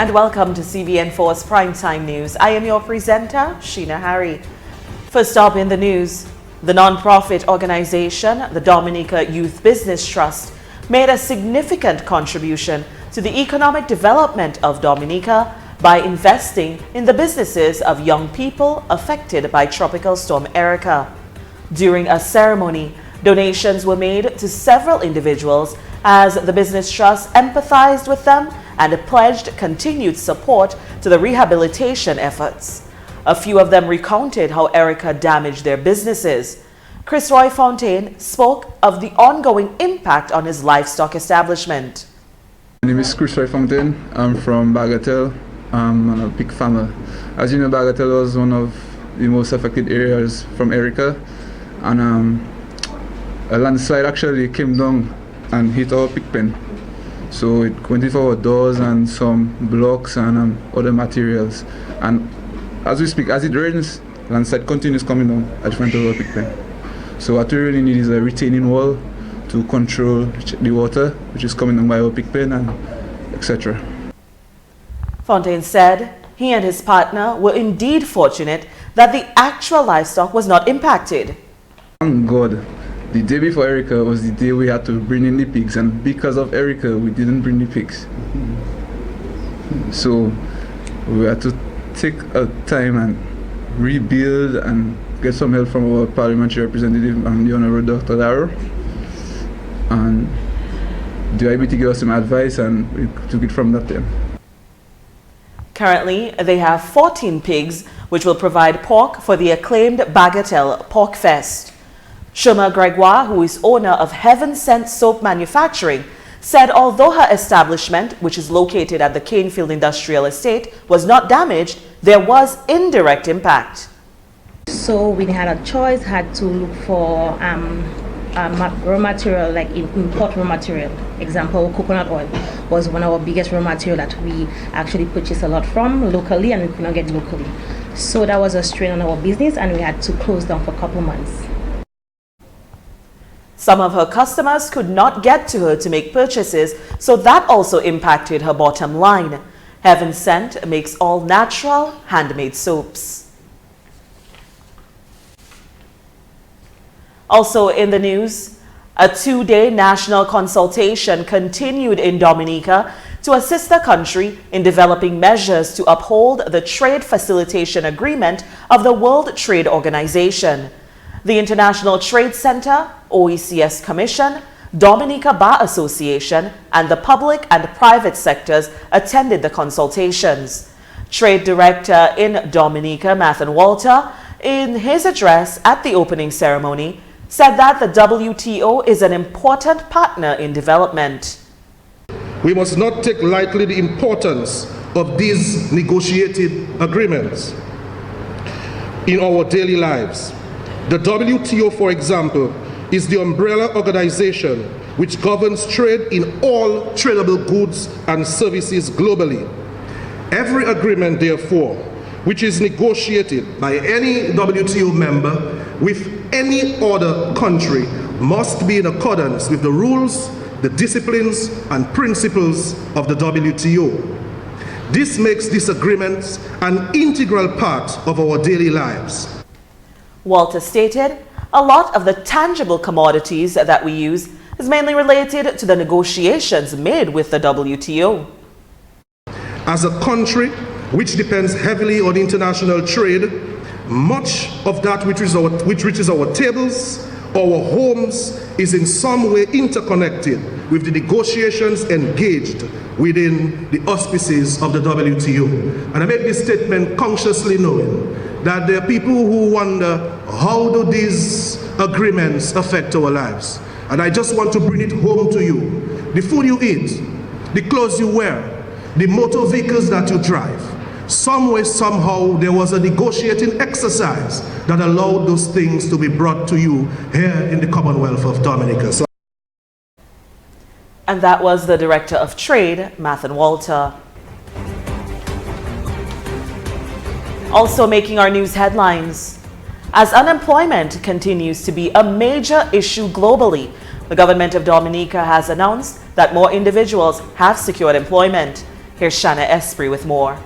and welcome to CBN4's Primetime News. I am your presenter, Sheena Harry. First up in the news, the non-profit organization, the Dominica Youth Business Trust, made a significant contribution to the economic development of Dominica by investing in the businesses of young people affected by Tropical Storm Erica. During a ceremony, donations were made to several individuals as the business trust empathized with them and pledged continued support to the rehabilitation efforts. A few of them recounted how Erica damaged their businesses. Chris Roy Fontaine spoke of the ongoing impact on his livestock establishment. My name is Chris Roy Fontaine. I'm from Bagatelle. I'm a pig farmer. As you know, Bagatelle was one of the most affected areas from Erica, and a landslide actually came down and hit our pig pen. So it went into our doors and some blocks and other materials. And as we speak, as it rains, landslide continues coming down at the front of our pig pen. So what we really need is a retaining wall to control the water which is coming down by our pig pen and etc. Fontaine said he and his partner were indeed fortunate that the actual livestock was not impacted. Thank God. The day before Erica was the day we had to bring in the pigs, and because of Erica we didn't bring the pigs. So we had to take a time and rebuild and get some help from our parliamentary representative and the Honorable Dr. Darrow, and the IBT gave us some advice and we took it from that time. Currently, they have 14 pigs which will provide pork for the acclaimed Bagatelle Pork Fest. Shoma Gregoire, who is owner of Heaven Sent Soap Manufacturing, said although her establishment, which is located at the Canefield Industrial Estate, was not damaged, there was indirect impact. So we had a choice, had to look for raw material, like import raw material. Example, coconut oil was one of our biggest raw material that we actually purchase a lot from locally, and we could not get locally. So that was a strain on our business, and we had to close down for a couple months. Some of her customers could not get to her to make purchases, so that also impacted her bottom line. Heaven Sent makes all natural, handmade soaps. Also in the news, a 2-day national consultation continued in Dominica to assist the country in developing measures to uphold the Trade Facilitation Agreement of the World Trade Organization. The International Trade Center, OECS Commission, Dominica Bar Association, and the public and private sectors attended the consultations. Trade Director in Dominica, Mathan Walter, in his address at the opening ceremony, said that the WTO is an important partner in development. We must not take lightly the importance of these negotiated agreements in our daily lives. The WTO, for example, is the umbrella organization which governs trade in all tradable goods and services globally. Every agreement, therefore, which is negotiated by any WTO member with any other country must be in accordance with the rules, the disciplines, and principles of the WTO. This makes these agreements an integral part of our daily lives. Walter stated, a lot of the tangible commodities that we use is mainly related to the negotiations made with the WTO. As a country which depends heavily on international trade, much of that which reaches our tables, our homes, is in some way interconnected with the negotiations engaged within the auspices of the WTO. And I make this statement consciously knowing that there are people who wonder, how do these agreements affect our lives? And I just want to bring it home to you. The food you eat, the clothes you wear, the motor vehicles that you drive, some way, somehow, there was a negotiating exercise that allowed those things to be brought to you here in the Commonwealth of Dominica. And that was the Director of Trade, Mathan Walter. Also making our news headlines. As unemployment continues to be a major issue globally, the government of Dominica has announced that more individuals have secured employment. Here's Shanna Esprit with more.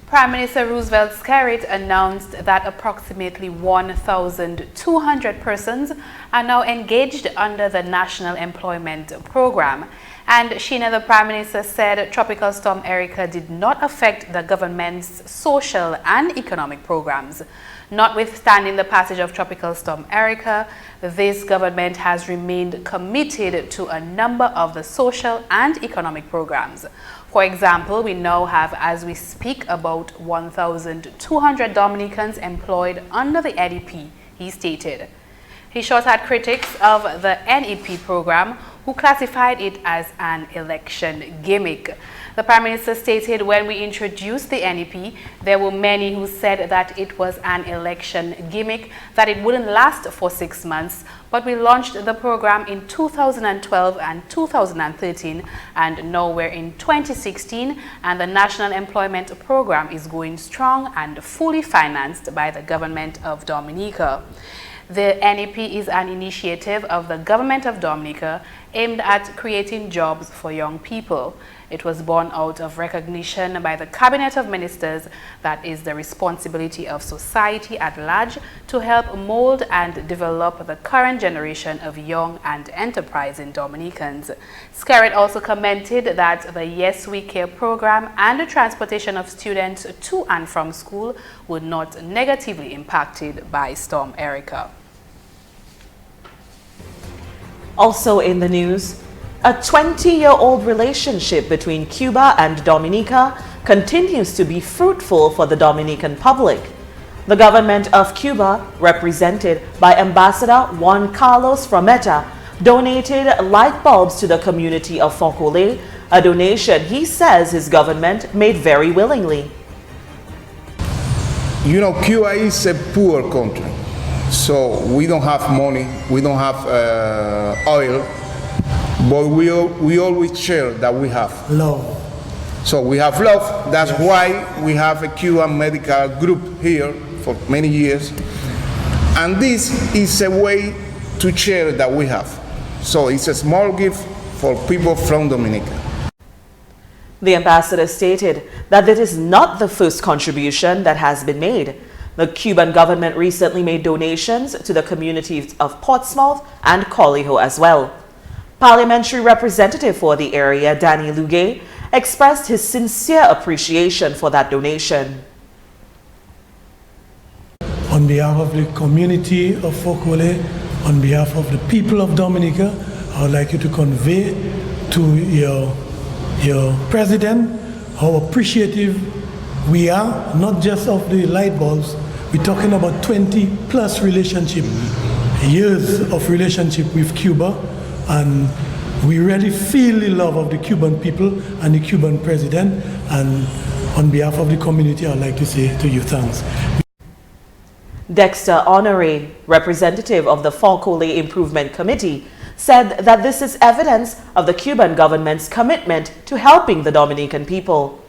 Prime Minister Roosevelt Skerrit announced that approximately 1,200 persons are now engaged under the National Employment Program. And Sheena, the Prime Minister, said Tropical Storm Erica did not affect the government's social and economic programs. Notwithstanding the passage of Tropical Storm Erica, this government has remained committed to a number of the social and economic programs. For example, we now have, as we speak, about 1,200 Dominicans employed under the NEP, he stated. He shot at critics of the NEP program who classified it as an election gimmick. The Prime Minister stated when we introduced the NEP, there were many who said that it was an election gimmick, that it wouldn't last for 6 months, but we launched the program in 2012 and 2013, and now we're in 2016, and the National Employment Program is going strong and fully financed by the government of Dominica. The NEP is an initiative of the government of Dominica aimed at creating jobs for young people. It was born out of recognition by the Cabinet of Ministers that is the responsibility of society at large to help mold and develop the current generation of young and enterprising Dominicans. Skerrit also commented that the Yes We Care program and the transportation of students to and from school were not negatively impacted by Storm Erica. Also in the news, a 20-year-old relationship between Cuba and Dominica continues to be fruitful for the Dominican public. The government of Cuba, represented by Ambassador Juan Carlos Frometa, donated light bulbs to the community of Foncole, a donation he says his government made very willingly. You know, Cuba is a poor country, so we don't have money, we don't have oil, but we always share that we have love. So we have love. That's why we have a Cuban medical group here for many years. And this is a way to share that we have. So it's a small gift for people from Dominica. The ambassador stated that this is not the first contribution that has been made. The Cuban government recently made donations to the communities of Portsmouth and Colliho as well. Parliamentary representative for the area, Danny Lugay, expressed his sincere appreciation for that donation. On behalf of the community of Foncole, on behalf of the people of Dominica, I would like you to convey to your president how appreciative we are, not just of the light bulbs. We're talking about 20 plus years of relationship with Cuba, and we really feel the love of the Cuban people and the Cuban president, and on behalf of the community, I'd like to say to you thanks. Dexter Honore, representative of the Foncole Improvement Committee, said that this is evidence of the Cuban government's commitment to helping the Dominican people.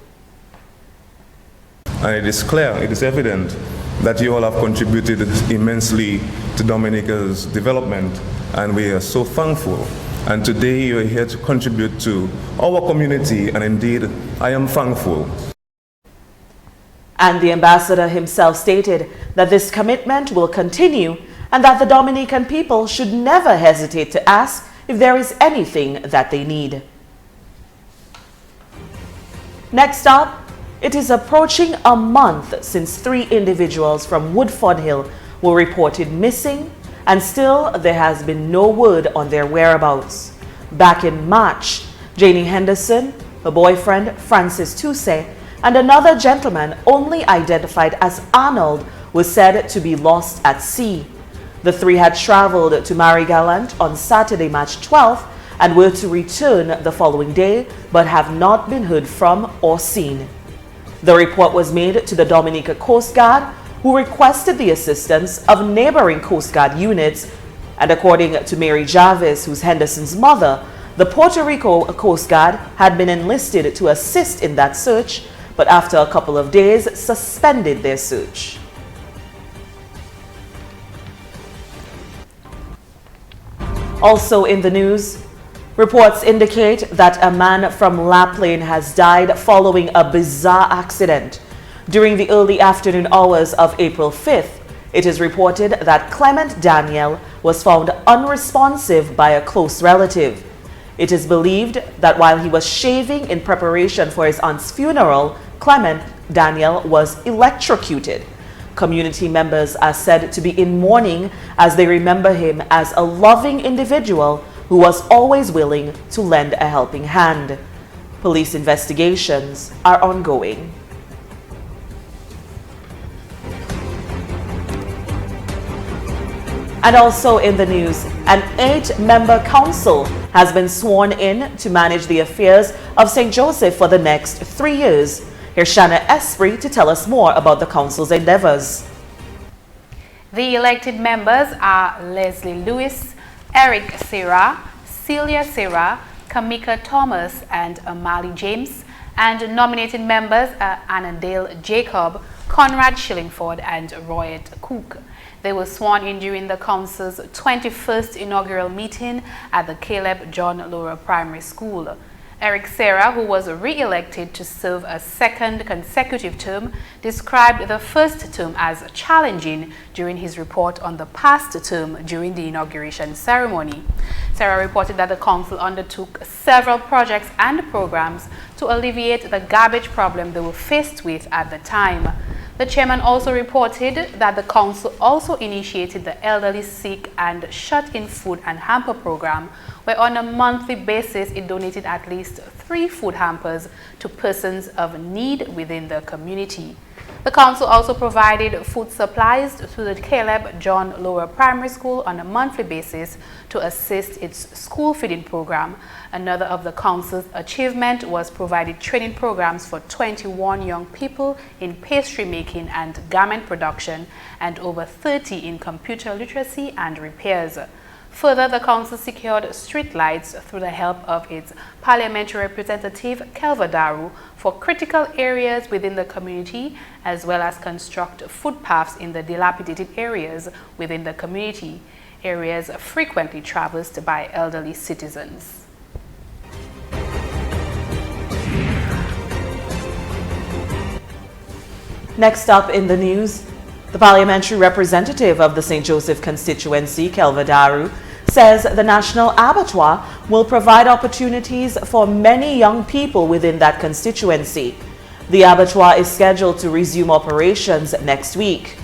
And it is clear, it is evident that you all have contributed immensely to Dominica's development, and we are so thankful. And today you are here to contribute to our community, and indeed, I am thankful. And the ambassador himself stated that this commitment will continue and that the Dominican people should never hesitate to ask if there is anything that they need. Next up, it is approaching a month since 3 individuals from Woodford Hill were reported missing, and still there has been no word on their whereabouts. Back in March, Janie Henderson, her boyfriend Francis Tousse, and another gentleman only identified as Arnold was said to be lost at sea. The 3 had traveled to Marie-Galante on Saturday, March 12th, and were to return the following day, but have not been heard from or seen. The report was made to the Dominica Coast Guard, who requested the assistance of neighboring Coast Guard units, and according to Mary Jarvis, who's Henderson's mother, the Puerto Rico Coast Guard had been enlisted to assist in that search, but after a couple of days suspended their search. Also in the news, Reports indicate that a man from Laplain has died following a bizarre accident. During the early afternoon hours of April 5th, it is reported that Clement Daniel was found unresponsive by a close relative. It is believed that while he was shaving in preparation for his aunt's funeral, Clement Daniel was electrocuted. Community members are said to be in mourning as they remember him as a loving individual who was always willing to lend a helping hand. Police investigations are ongoing. And also in the news, an 8-member council has been sworn in to manage the affairs of St. Joseph for the next 3 years. Here's Shanna Esprit to tell us more about the council's endeavors. The elected members are Leslie Lewis, Eric Serra, Celia Serra, Kamika Thomas, and Amali James, and nominated members are Annadale Jacob, Conrad Shillingford, and Royet Cook. They were sworn in during the council's 21st inaugural meeting at the Caleb John Lower Primary School. Eric Serra, who was re-elected to serve a second consecutive term, described the first term as challenging during his report on the past term during the inauguration ceremony. Serra reported that the council undertook several projects and programs to alleviate the garbage problem they were faced with at the time. The chairman also reported that the council also initiated the Elderly Sick and Shut-in Food and Hamper program, where on a monthly basis it donated at least 3 food hampers to persons of need within the community. The council also provided food supplies to the Caleb John Lower Primary School on a monthly basis to assist its school feeding program. Another of the council's achievement was provided training programs for 21 young people in pastry making and garment production and over 30 in computer literacy and repairs. Further, the council secured street lights through the help of its parliamentary representative, Kelva Daru, for critical areas within the community, as well as construct footpaths in the dilapidated areas within the community, areas frequently traversed by elderly citizens. Next up in the news, the parliamentary representative of the St. Joseph constituency, Kelva Daru, says the National Abattoir will provide opportunities for many young people within that constituency. The abattoir is scheduled to resume operations next week.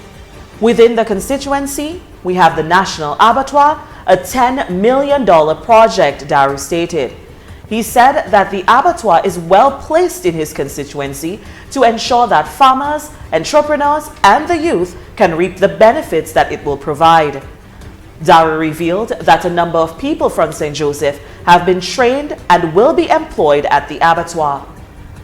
Within the constituency, we have the National Abattoir, a $10 million project, Daru stated. He said that the abattoir is well placed in his constituency to ensure that farmers, entrepreneurs, and the youth can reap the benefits that it will provide. Daru revealed that a number of people from St. Joseph have been trained and will be employed at the abattoir.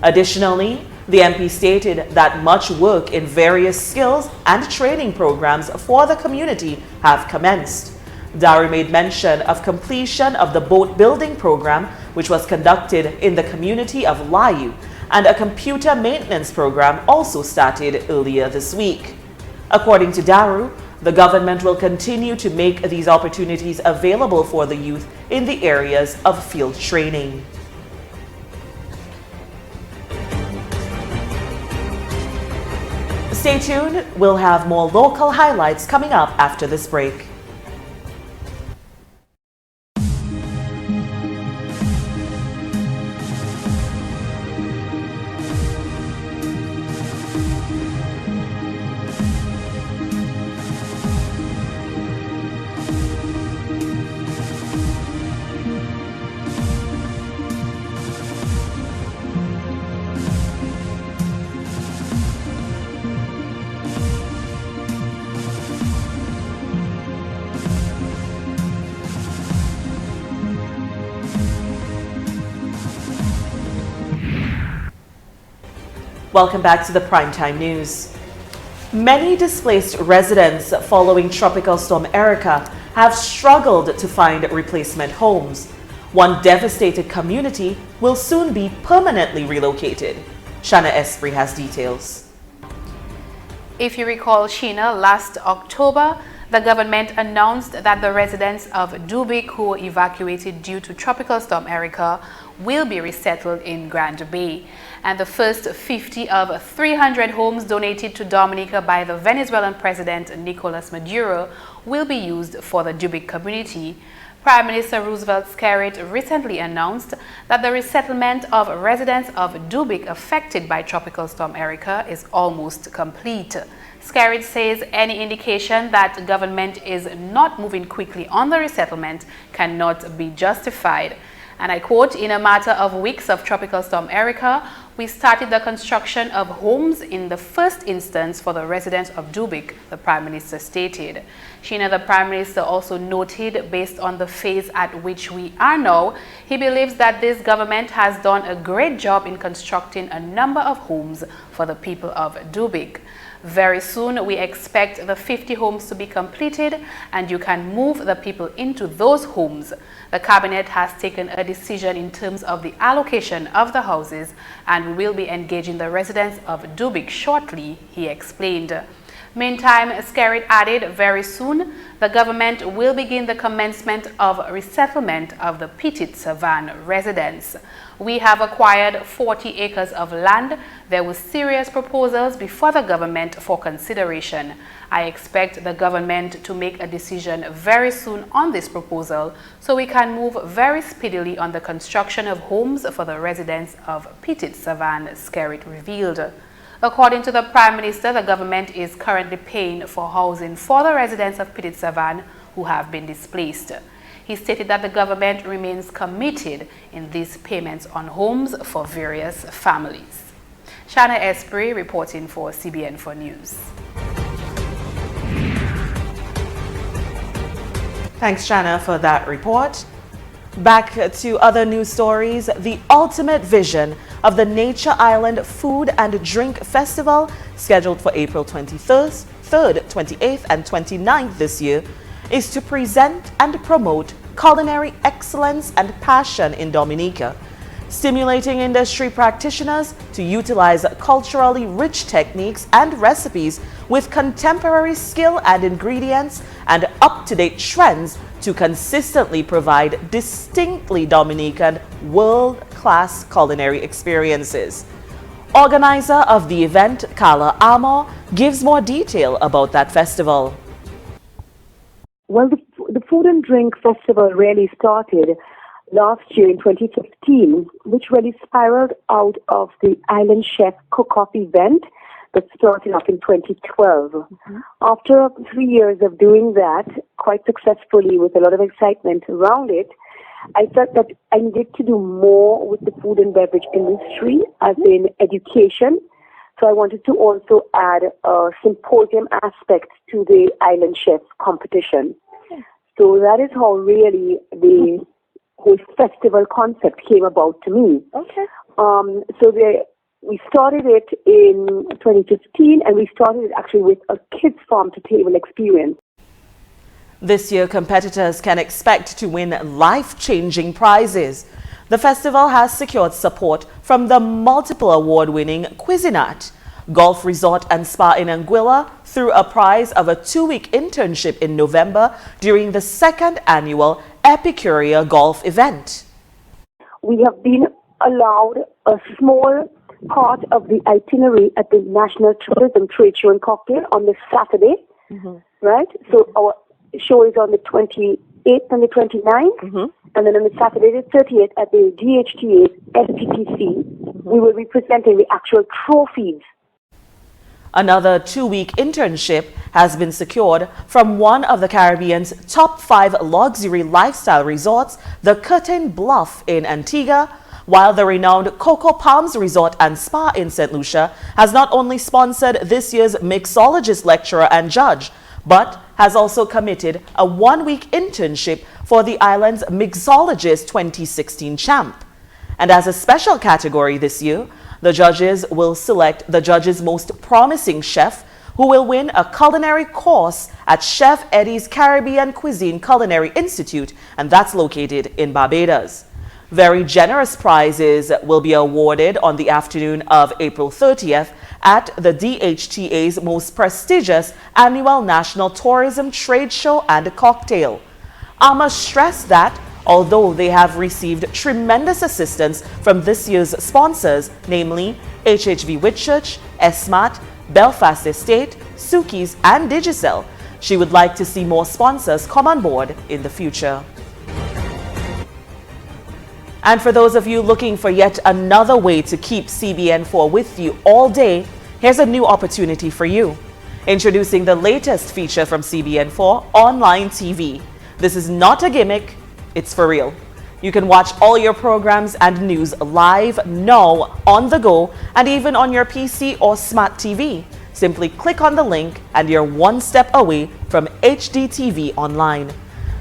Additionally, the MP stated that much work in various skills and training programs for the community have commenced. Daru made mention of completion of the boat building program, which was conducted in the community of Layu, and a computer maintenance program also started earlier this week. According to Daru, the government will continue to make these opportunities available for the youth in the areas of field training. Stay tuned, we'll have more local highlights coming up after this break. Welcome back to the Primetime News. Many displaced residents following Tropical Storm Erica have struggled to find replacement homes. One devastated community will soon be permanently relocated. Shanna Esprit has details. If you recall, Sheena, last October, The government announced that the residents of Dubic who were evacuated due to Tropical Storm Erica will be resettled in Grand Bay. And the first 50 of 300 homes donated to Dominica by the Venezuelan President Nicolas Maduro will be used for the Dubic community. Prime Minister Roosevelt Skerrit recently announced that the resettlement of residents of Dubic affected by Tropical Storm Erica is almost complete. Skerrit says any indication that government is not moving quickly on the resettlement cannot be justified. And I quote, "In a matter of weeks of Tropical Storm Erica, we started the construction of homes in the first instance for the residents of Dubic," the Prime Minister stated. Sheena, the Prime Minister also noted, based on the phase at which we are now, he believes that this government has done a great job in constructing a number of homes for the people of Dubic. Very soon, we expect the 50 homes to be completed and you can move the people into those homes. The Cabinet has taken a decision in terms of the allocation of the houses and we will be engaging the residents of Dubic shortly, he explained. Meantime, Skerrit added, very soon, the government will begin the commencement of resettlement of the Petit Savan residents. We have acquired 40 acres of land. There were serious proposals before the government for consideration. I expect the government to make a decision very soon on this proposal so we can move very speedily on the construction of homes for the residents of Petit Savan, Skerrit revealed. According to the Prime Minister, the government is currently paying for housing for the residents of Petit Savan who have been displaced. He stated that the government remains committed in these payments on homes for various families. Shana Esprit reporting for CBN4 News. Thanks, Shana, for that report. Back to other news stories. The ultimate vision of the Nature Island Food and Drink Festival, scheduled for April 23rd, 28th, and 29th this year, is to present and promote culinary excellence and passion in Dominica, stimulating industry practitioners to utilize culturally rich techniques and recipes with contemporary skill and ingredients and up-to-date trends to consistently provide distinctly Dominican world-class culinary experiences. Organizer of the event, Carla Amor, gives more detail about that festival. Well, the Food and Drink Festival really started last year in 2015, which really spiraled out of the Island Chef Cook-Off event that started off in 2012. After 3 years of doing that, quite successfully with a lot of excitement around it, I felt that I needed to do more with the food and beverage industry, as in education. So I wanted to also add a symposium aspect to the Island Chef competition. So that is how really the whole festival concept came about to me. We started it in 2015, and we started it actually with a kids farm-to-table experience. This year, competitors can expect to win life-changing prizes. The festival has secured support from the multiple award-winning Cuisinart Golf Resort and Spa in Anguilla through a prize of a 2-week internship in November during the 2nd annual Epicuria Golf event. We have been allowed a small part of the itinerary at the National Tourism Trade Show and Cocktail on the Saturday, right? So our show is on the 28th and the 29th, and then on the Saturday the 30th at the DHTA SPTC, we will be presenting the actual trophies. Another 2-week internship has been secured from one of the Caribbean's top 5 luxury lifestyle resorts, the Curtain Bluff in Antigua, while the renowned Coco Palms Resort and Spa in St. Lucia has not only sponsored this year's mixologist lecturer and judge, but has also committed a 1-week internship for the island's Mixologist 2016 champ. And as a special category this year, the judges will select the judge's most promising chef, who will win a culinary course at Chef Eddie's Caribbean Cuisine Culinary Institute, and that's located in Barbados. Very generous prizes will be awarded on the afternoon of April 30th at the DHTA's most prestigious annual National Tourism Trade Show and Cocktail. AMA stressed that although they have received tremendous assistance from this year's sponsors, namely HHV Whitchurch, SMAT, Belfast Estate, Suki's and Digicel, she would like to see more sponsors come on board in the future. And for those of you looking for yet another way to keep CBN4 with you all day, here's a new opportunity for you. Introducing the latest feature from CBN4, Online TV. This is not a gimmick, it's for real. You can watch all your programs and news live, now, on the go, and even on your PC or smart TV. Simply click on the link and you're one step away from HD TV online.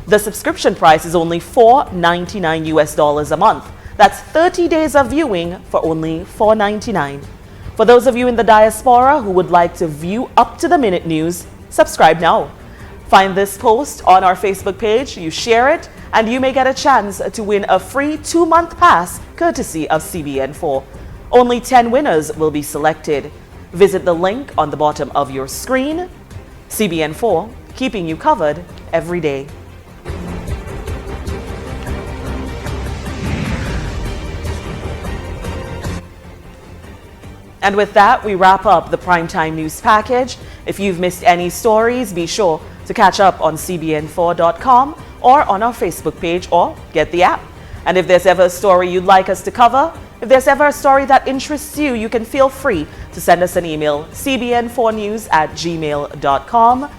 The subscription price is only $4.99 US a month. That's 30 days of viewing for only $4.99. For those of you in the diaspora who would like to view up-to-the-minute news, subscribe now. Find this post on our Facebook page, you share it, and you may get a chance to win a free 2-month pass courtesy of CBN4. Only 10 winners will be selected. Visit the link on the bottom of your screen. CBN4, keeping you covered every day. And with that, we wrap up the Primetime News package. If you've missed any stories, be sure to catch up on cbn4.com or on our Facebook page or get the app. And if there's ever a story you'd like us to cover, if there's ever a story that interests you, you can feel free to send us an email, cbn4news@gmail.com.